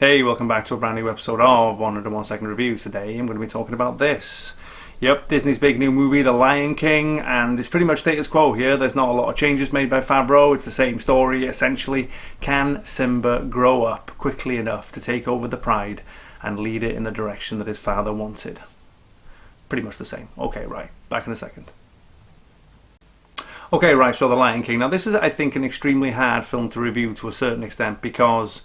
Hey, welcome back to a brand new episode of 101 Second Reviews. Today I'm going to be talking about this. Yep, Disney's big new movie, The Lion King, and it's pretty much status quo here. There's not a lot of changes made by Favreau. It's the same story, essentially. Can Simba grow up quickly enough to take over the pride and lead it in the direction that his father wanted? Pretty much the same. Okay, right. Back in a second. Okay, right, so The Lion King. Now, this is, I think, an extremely hard film to review to a certain extent because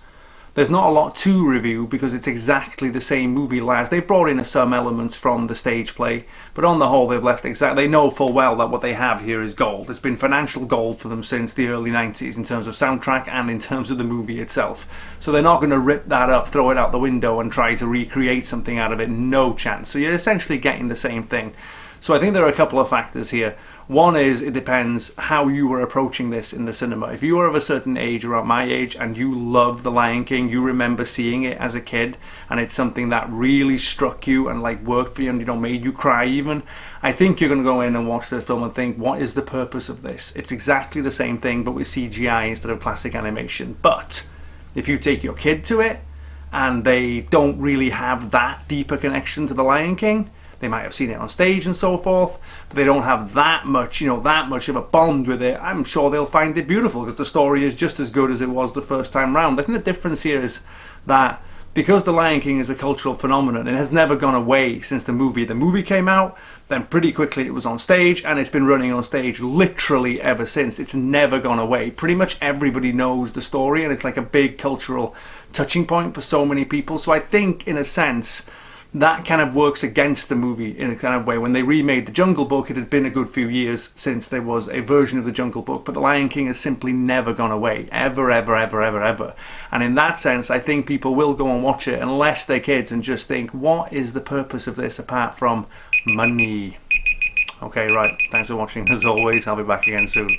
there's not a lot to review because it's exactly the same movie. They've brought in some elements from the stage play, but on the whole they've left they know full well that what they have here is gold. It's been financial gold for them since the early 90s in terms of soundtrack and in terms of the movie itself. So they're not going to rip that up, throw it out the window and try to recreate something out of it. No chance. So you're essentially getting the same thing. So I think there are a couple of factors here. One is it depends how you were approaching this in the cinema. If you are of a certain age, around my age, and you love The Lion King, you remember seeing it as a kid, and it's something that really struck you and like worked for you and made you cry even, I think you're going to go in and watch the film and think, what is the purpose of this? It's exactly the same thing but with CGI instead of classic animation. But if you take your kid to it and they don't really have that deeper connection to The Lion King, they might have seen it on stage and so forth, but they don't have that much of a bond with it. I'm sure they'll find it beautiful because the story is just as good as it was the first time round. I think the difference here is that because The Lion King is a cultural phenomenon, it has never gone away since the movie. The movie came out, then pretty quickly it was on stage, and it's been running on stage literally ever since. It's never gone away. Pretty much everybody knows the story, and it's like a big cultural touching point for so many people. So I think, in a sense, that kind of works against the movie in a kind of way. When they remade The Jungle Book, it had been a good few years since there was a version of The Jungle Book, but The Lion King has simply never gone away. Ever, ever, ever, ever, ever. And in that sense, I think people will go and watch it unless they're kids and just think, what is the purpose of this apart from money? Okay, right. Thanks for watching. As always, I'll be back again soon.